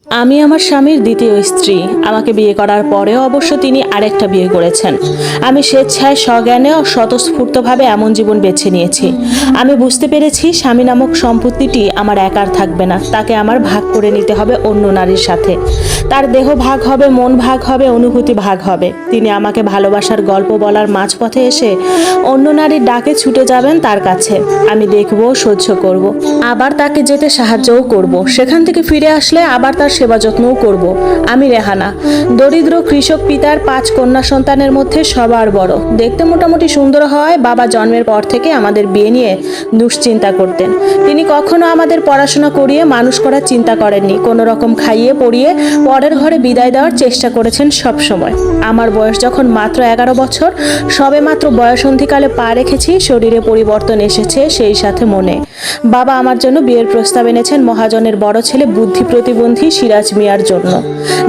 আমি আমার স্বামীর দ্বিতীয় স্ত্রী। আমাকে বিয়ে করার পরেও অবশ্য তিনি আরেকটা বিয়ে করেছেন। আমি স্বেচ্ছায় সজ্ঞানে ও স্বতঃস্ফূর্তভাবে এমন জীবন বেছে নিয়েছি। আমি বুঝতে পেরেছি স্বামী নামক সম্পত্তিটি আমার একার থাকবে না, তাকে আমার ভাগ করে নিতে হবে অন্য নারীর সাথে। তার দেহ ভাগ হবে, মন ভাগ হবে, অনুভূতি ভাগ হবে। তিনি আমাকে ভালোবাসার গল্প বলার মাঝপথে এসে অন্য নারীর ডাকে ছুটে যাবেন তার কাছে। আমি দেখব, সহ্য করব, আবার তাকে যেতে সাহায্যও করব। সেখান থেকে ফিরে আসলে আবার তার সেবা যত্নও করব। আমি রেহানা, দরিদ্র কৃষক পিতার 5 কন্যা সন্তানের মধ্যে সবার বড়। দেখতে মোটামুটি সুন্দর হয়। বাবা জন্মের পর থেকে আমাদের বিয়ে নিয়ে দুশ্চিন্তা করতেন। তিনি কখনো আমাদের পড়াশোনা করিয়ে মানুষ করার চিন্তা করেননি। কোনো রকম খাইয়ে পড়িয়ে পরের ঘরে বিদায় দেওয়ার চেষ্টা করেছেন সব সময়। আমার বয়স যখন মাত্র 11 বছর, সবে মাত্র বয়সন্ধিকালে পা রেখেছি, শরীরে পরিবর্তন এসেছে, সেই সাথে মনে। বাবা আমার জন্য বিয়ের প্রস্তাব এনেছেন মহাজনের বড় ছেলে বুদ্ধি প্রতিবন্ধী সিরাজ মিয়ার জন্য,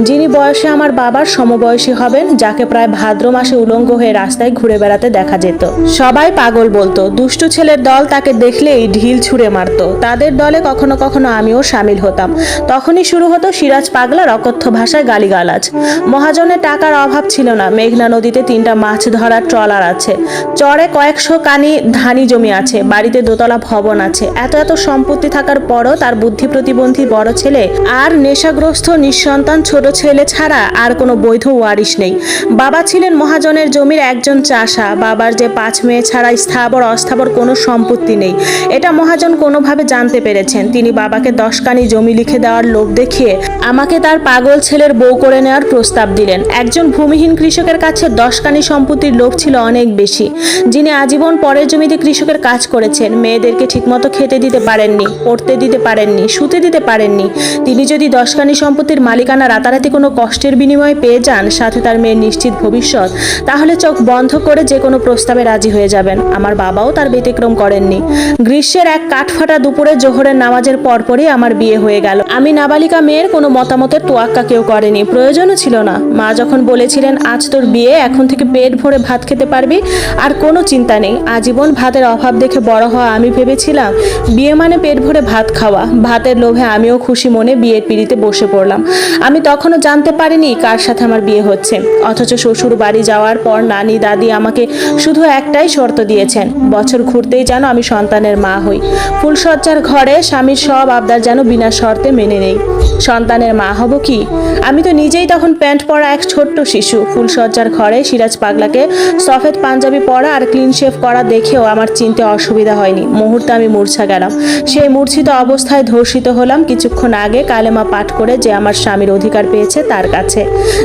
যিনি বয়সে আমার বাবার সমবয়সী হবেন, যাকে প্রায় ভাদ্র মাসে উলঙ্গ হয়ে রাস্তায় ঘুরে বেড়াতে দেখা যেত। সবাই পাগল বলতো। দুষ্টু ছেলের দল তাকে দেখলেই ঢিল ছুঁড়ে মারত। তাদের দলে কখনো কখনো আমিও সামিল হতাম। তখনই শুরু হতো সিরাজ পাগলার অকথ্য ভাষায় গালিগালাজ। মহাজনের টাকার অভাব ছিল না। মেঘনা নদীতে 3টা মাছ ধরার ট্রলার আছে, চরে কয়েকশো কানি ধানি জমি আছে, বাড়িতে দোতলা ভবন আছে। এত সম্পত্তি থাকার পরও তার বুদ্ধি প্রতিবন্ধী বড় ছেলে আর নেশাগ্রস্ত নিঃসন্তান ছোট ছেলে ছাড়া আর কোনো বৈধ ওয়ারিশ নেই। বাবা ছিলেন মহাজনের জমির একজন চাষা। বাবার যে 5 মেয়ে ছাড়া স্থাবর অস্থাবর কোনো সম্পত্তি নেই, এটা মহাজন কোনোভাবে জানতে পেরেছেন। তিনি বাবাকে 10 কানি জমি লিখে দেওয়ার লোভ দেখিয়ে আমাকে তার পাগল ছেলের বউ করে নেওয়ার প্রস্তাব দিলেন। একজন ভূমিহীন কৃষকের কাছে 10 কানি সম্পত্তির লোভ ছিল অনেক বেশি, যিনি আজীবন পরের জমিতে কৃষকের কাজ করেছেন। মেয়েদেরকে ঠিকমতো খেতে দিতে পারেননি, পড়তে দিতে পারেননি, শুতে দিতে পারেননি। তিনি যদি 10 কানি সম্পত্তির মালিকানা রাতারাতি কোনো কষ্টের বিনিময়ে পেয়ে যান, সাথে তার মেয়ের নিশ্চিত ভবিষ্যৎ, তাহলে চোখ বন্ধ করে যে কোনো প্রস্তাবে রাজি হয়ে যাবেন। আমার বাবাও তার ব্যতিক্রম করেননি। গ্রীষ্মের এক কাঠফাটা দুপুরে জোহরের নামাজের পরপরই আমার বিয়ে হয়ে গেল। আমি নাবালিকা মেয়ের কোনো মতামতের তোয়াক্কা কেউ করেনি, প্রয়োজনও ছিল না। মা যখন বলেছিলেন আজ তোর বিয়ে, এখন থেকে পেট ভরে ভাত খেতে পারবি, আর কোনো চিন্তা নেই। আজীবন ভাতের অভাব দেখে বড় হওয়া আমি ভেবেছিলাম বিয়ে মানে পেট ভরে ভাত খাওয়া। ভাতের লোভে আমিও খুশি মনে বিয়ের পিঁড়িতে বসে পড়লাম। আমি তখনও জানতে পারিনি কার সাথে আমার বিয়ে হচ্ছে। অথচ শ্বশুর বাড়ি যাওয়ার পর নানি দাদি আমাকে শুধু একটাই শর্ত দিয়েছেন, বছর ঘুরতেই যেন আমি সন্তানের মা হই। ফুলসজ্জার ঘরে স্বামীর সব আবদার যেন বিনা শর্তে মেনে নেই। সন্তানের মা হব কি? আমি তো নিজেই তখন প্যান্ট পরা এক ছোট্ট শিশু। ফুলসজ্জার ঘরে সিরাজ পাগলাকে সফেদ পাঞ্জাবি পরা আর ক্লিন শেভ করা দেখেও আমার চিনতে অসুবিধা হয়নি। মুহূর্তে আমি মূর্ছা গেলাম। সেই মূর্ছিত অবস্থায় ধর্ষিত হলাম কিছুক্ষণ আগে কালেমা পাঠ করে যে আমার স্বামীর অধিকার পেয়েছে তার কাছে,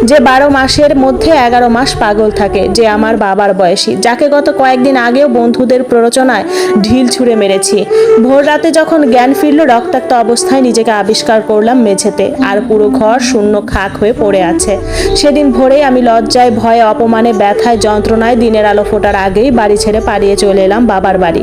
যে 12 মাসের মধ্যে 11 মাস পাগল থাকে, যে আমার বাবার বয়সী, যাকে গত কয়েকদিন আগেও বন্ধুদের প্ররোচনায় ঢিল ছুঁড়ে মেরেছি। ভোর রাতে যখন জ্ঞান ফিরল, রক্তাক্ত অবস্থায় নিজেকে আবিষ্কার করলাম মেঝেতে, আর পুরো ঘর শূন্য খাক হয়ে পড়ে আছে। সেদিন ভোরেই আমি লজ্জায়, ভয়ে, অপমানে, ব্যথায়, যন্ত্রণায় দিনের আলো ফোটার আগেই বাড়ি ছেড়ে পালিয়ে চলে এলাম বাবার বাড়ি।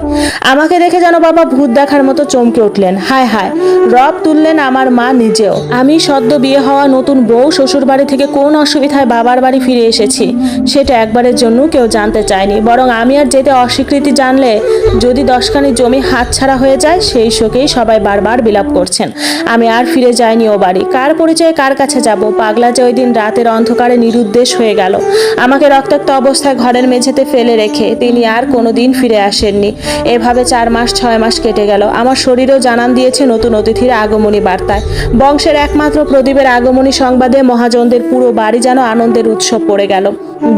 আমাকে দেখে যেন বাবা ভূত দেখার মতো চমকে উঠলেন। হায় হায়, রব তুললেন আমার মা নিজেও। আমি সদ্য বিয়ে হওয়া নতুন বউ শ্বশুর বাড়ি থেকে কোন অসুবিধায় বাবার বাড়ি ফিরে এসেছি সেটা একবারের জন্য কেউ জানতে চায়নি। বরং আমি আর যেতে অস্বীকৃতি জানলে যদি 10 কানি জমি হাতছাড়া হয়ে যায়, সেই শোকেই সবাই বারবার বিলাপ করছেন। আমি আর ফিরে যাইনি ও বাড়ি। কার পরিচয়ে কার কাছে যাব? পাগলা যে ওই দিন রাতের অন্ধকারে নিরুদ্দেশ হয়ে গেল, আমাকে রক্তাক্ত অবস্থায় ঘরের মেঝেতে ফেলে রেখে, তিনি আর কোনোদিন ফিরে আসেননি। এভাবে 4 মাস 6 মাস কেটে গেল। আমার শরীরও জানান দিয়েছে নতুন অতিথির আগমনী বার্তায়। বংশের একমাত্র প্রদীপের আগমনী সংবাদে মহাজনদের পুরো বাড়ি যেন আনন্দের উৎসব পড়ে গেল।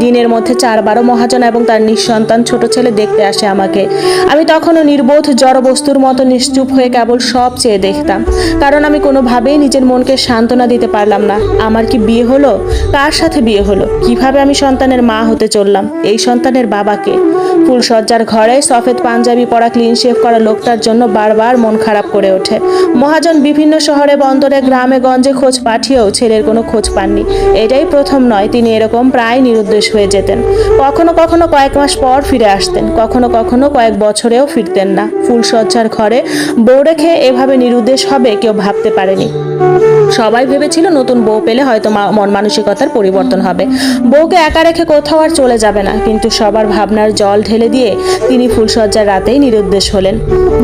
দিনের মধ্যে 4 বারও মহাজন এবং তার নিঃসন্তান ছোট ছেলে দেখতে আসে আমাকে। আমি তখনও নির্বোধ জড়বস্তুর মতো নিশ্চুপ হয়ে কেবল সব চেয়ে দেখতাম, কারণ আমি কোনোভাবেই নিজের মনকে সান্ত্বনা দিতে পারলাম না। আমার কি বিয়ে হলো? কার সাথে বিয়ে হলো? কিভাবে আমি সন্তানের মা হতে চললাম? এই সন্তানের বাবাকে? ফুলসজ্জার ঘরে সফেদ পাঞ্জাবি পরা ক্লিন শেভ করা লোকটার জন্য বারবার মন খারাপ করে ওঠে। মহাজন বিভিন্ন শহরে, বন্দরে, গ্রামে গঞ্জে খোঁজ পাঠিয়েও ছেলের কোনো খোঁজ পাননি। এটাই প্রথম নয়, তিনি এরকম প্রায় নিরুদ্দেশ হয়ে যেতেন। কখনো কখনো কয়েক মাস পর ফিরে আসতেন, কখনো কখনো কয়েক বছরেও ফিরতেন না। ফুলসজ্জার ঘরে বউ রেখে এভাবে নিরুদ্দেশ হবে কেউ ভাবতে পারেনি। সবাই ভেবেছিল নতুন বউ পেলে হয়তো মন মানসিকতার পরিবর্তন হবে, বউকে একা রেখে কোথাও আর চলে যাবে না। কিন্তু সবার ভাবনার জল ঢেলে দিয়ে তিনি ফুলসজ্জার রাতেই নিরুদ্দেশ হলেন।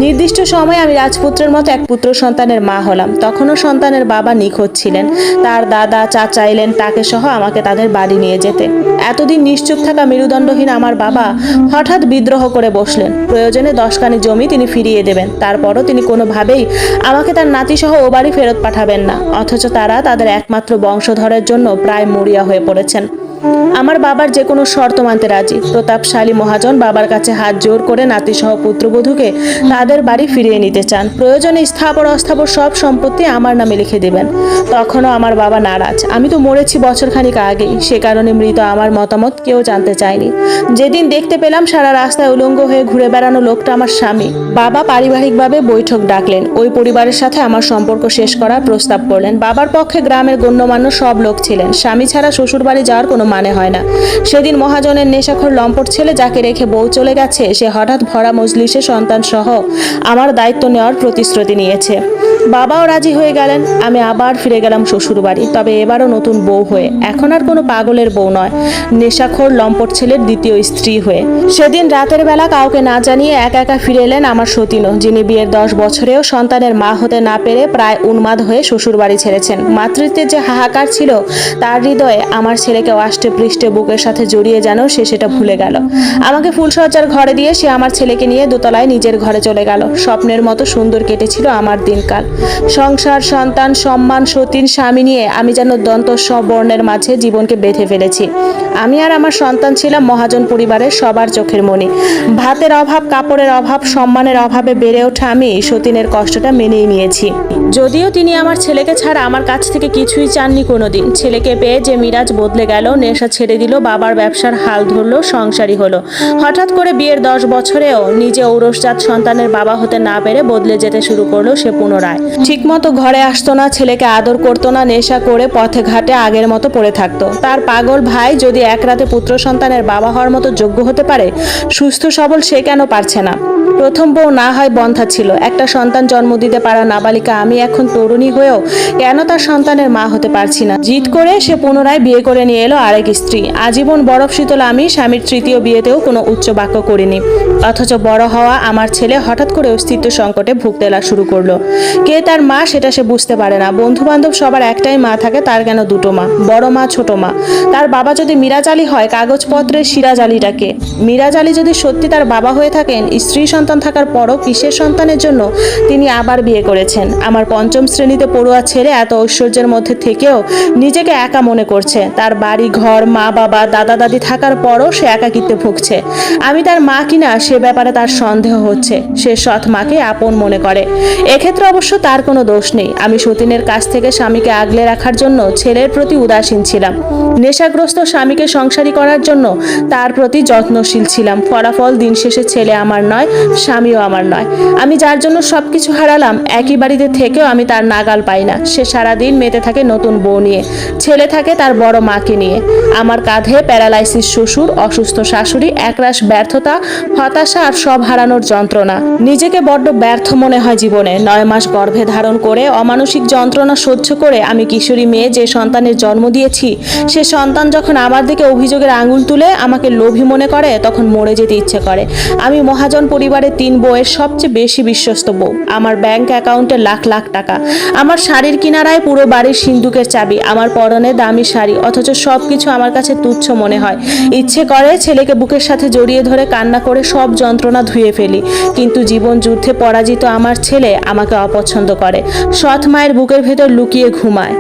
নির্দিষ্ট সময়ে আমি রাজপুত্রের মতো এক পুত্র সন্তানের মা হলাম। তখনও সন্তানের বাবা নিখোঁজ ছিলেন। তার দাদা চাচা এলেন তাকে সহ আমাকে তাদের বাড়ি নিয়ে যেতে। এতদিন নিশ্চুপ থাকা মেরুদণ্ডহীন আমার বাবা হঠাৎ বিদ্রোহ করে বসলেন। প্রয়োজনে 10 জমি তিনি ফিরিয়ে দেবেন, তারপরও তিনি কোনোভাবেই আমাকে তার নাতিসহ ও বাড়ি ফেরত পাঠাবেন না। অথচ তারা তাদের একমাত্র বংশধরের জন্য প্রায় মরিয়া হয়ে পড়েছেন। আমার বাবার যে কোনো শর্ত মানতে রাজি। প্রতাপশালী মহাজন বাবার কাছে হাত জোর করে নাতিসহ পুত্রবধূকে তাদের বাড়ি ফিরিয়ে নিতে চান। প্রয়োজনে স্থাবর অস্থাবর সব সম্পত্তি আমার নামে লিখে দেবেন। তখনও আমার বাবা নারাজ। আমি তো মরেছি বছরখানিক আগেই, সে কারণে মৃত আমার মতামত কেউ জানতে চায়নি। যেদিন দেখতে পেলাম সারা রাস্তায় উলঙ্গ হয়ে ঘুরে বেড়ানো লোকটা আমার স্বামী, বাবা পারিবারিকভাবে বৈঠক ডাকলেন। ওই পরিবারের সাথে আমার সম্পর্ক শেষ করার প্রস্তাব করলেন। বাবার পক্ষে গ্রামের গণ্যমান্য সব লোক ছিলেন। স্বামী ছাড়া শ্বশুর বাড়ি যাওয়ার কোনো মানে হয় না। সেদিন মহাজনের নেশাখোর লম্পট ছেলে যাকে রেখে বউ চলে গেছে, সে হঠাৎ ভরা মজলিসে সন্তান সহ আমার দায়িত্ব নেওয়ার প্রতিশ্রুতি নিয়েছে। বাবাও রাজি হয়ে গেলেন। আমি আবার ফিরে গেলাম শ্বশুর বাড়ি, তবে এবারও নতুন বউ হয়ে। এখন আর কোনো পাগলের বউ নয়, নেশাখোর লম্পট ছেলের দ্বিতীয় স্ত্রী হয়ে। সেদিন রাতের বেলা কাউকে না জানিয়ে একা একা ফিরে এলেন আমার সতীনও, যিনি বিয়ের 10 বছরেও সন্তানের মা হতে না পেরে প্রায় উন্মাদ হয়ে শ্বশুর বাড়ি ছেড়েছেন। মাতৃত্বের যে হাহাকার ছিল তার হৃদয়ে আমার ছেলেকে আষ্টে পৃষ্ঠে বুকের সাথে জড়িয়ে যেন সে সেটা ভুলে গেল। আমাকে ফুলসজ্জার ঘরে দিয়ে সে আমার ছেলেকে নিয়ে দোতলায় নিজের ঘরে চলে গেল। স্বপ্নের মতো সুন্দর কেটেছিল আমার দিনকাল। সংসার, সন্তান, সম্মান, সতীন, স্বামী নিয়ে আমি যেন দন্ত বর্ণের মাঝে জীবনকে বেঁধে ফেলেছি। আমি আর আমার সন্তান ছিলাম মহাজন পরিবারের সবার চোখের মণি। ভাতের অভাব, কাপড়ের অভাব, সম্মানের অভাবে বেড়ে ওঠা আমি সতীনের কষ্টটা মেনেই নিয়েছি। যদিও তিনি আমার ছেলেকে ছাড়া আমার কাছ থেকে কিছুই চাননি কোনোদিন। ছেলেকে পেয়ে যে মিরাজ বদলে গেল, নেশা ছেড়ে দিল, বাবার ব্যবসার হাল ধরলো, সংসারী হলো। হঠাৎ করে বিয়ের 10 বছরেও নিজে ঔরসজাত সন্তানের বাবা হতে না পেরে বদলে যেতে শুরু করলো সে পুনরায়। ঠিকমতো ঘরে আসতো না, ছেলেকে আদর করতো না, নেশা করে পথে ঘাটে আগের মতো পড়ে থাকতো। তার পাগল ভাই যদি এক রাতে পুত্র সন্তানের বাবা হওয়ার মতো যোগ্য হতে পারে, সুস্থ সবল সে কেন পারছে না? প্রথম বউ না হয় বন্ধ্যা ছিল, একটা সন্তান জন্ম দিতে পারা নাবালিকা আমি এখন তরুণী হয়েও কেন তার সন্তানের মা হতে পারছি না? জিদ করে সে পুনরায় বিয়ে করে নিয়ে এলো আরেক স্ত্রী। আজীবন বরফ শীতল আমি স্বামীর তৃতীয় বিয়েতেও কোনো উচ্চ বাক্য করিনি। অথচ বড় হওয়া আমার ছেলে হঠাৎ করে অস্তিত্ব সংকটে ভুগতে শুরু করলো। কে তার মা সেটা সে বুঝতে পারে না। বন্ধু বান্ধব সবার একটাই মা থাকে, তার কেন দুটো মা? বড় মা, ছোট মা। তার বাবা যদি মিরাজ আলী হয়, কাগজপত্রের সিরাজ আলীটাকে? মিরাজ আলী যদি সত্যি তার বাবা হয়ে থাকেন, স্ত্রী সন্তান থাকার পরও কিসের সন্তানের জন্য তিনি আবার বিয়ে করেছেন? আমার 5ম শ্রেণীতে পড়ুয়া ছেলে এত ঐশ্বর্যের মধ্যে থেকেও নিজেকে একা মনে করছে। তার বাড়ি ঘর, মা বাবা, দাদা দাদি থাকার পরও সে একাকিত্বে ভুগছে। আমি তার মা কিনা সে ব্যাপারে তার সন্দেহ হচ্ছে। সে সৎ মাকে আপন মনে করে। এক্ষেত্রে অবশ্য তার কোনো দোষ নেই। আমি সতীনের কাছ থেকে স্বামীকে আগলে রাখার জন্য ছেলের প্রতি উদাসীন ছিলাম। নেশাগ্রস্ত স্বামীকে সংসারী করার জন্য তার প্রতি যত্নশীল ছিলাম। ফলাফল দিন শেষে ছেলে আমার নয়, স্বামীও আমার নয়। আমি যার জন্য সবকিছু হারালাম, একই বাড়িতে থেকেও আমি তার নাগাল পাই না। সে সারাদিন মেতে থাকে নতুন বউ নিয়ে, ছেলে থাকে তার বড় মাকে নিয়ে। আমার কাঁধে প্যারালাইসিস শ্বশুর, অসুস্থ শাশুড়ি, একরাশ ব্যর্থতা, হতাশা আর সব হারানোর যন্ত্রণা। নিজেকে বড্ড ব্যর্থ মনে হয় জীবনে। 9 মাস গর্ভে ধারণ করে অমানসিক যন্ত্রণা সহ্য করে আমি কিশোরী মেয়ে যে সন্তানের জন্ম দিয়েছি, সে সন্তান যখন আমার দিকে অভিযোগের আঙুল তুলে আমাকে লোভী মনে করে, তখন মরে যেতে ইচ্ছে করে। আমি মহাজন পরিবারের 3 বউয়ের সবচেয়ে বেশি বিশ্বস্ত বউ। আমার ব্যাংক অ্যাকাউন্টে লাখ লাখ টাকা, আমার শাড়ির কিনারায় পুরো বাড়ির সিন্দুকের চাবি, আমার পরনে দামি শাড়ি। অথচ সবকিছু আমার কাছে তুচ্ছ মনে হয়। ইচ্ছে করে ছেলেকে বুকের সাথে জড়িয়ে ধরে কান্না করে সব যন্ত্রণা ধুয়ে ফেলি। কিন্তু জীবন যুদ্ধে পরাজিত আমার ছেলে আমাকে অপছন্দ করে, সৎ মায়ের বুকের ভেতর লুকিয়ে ঘুমায়।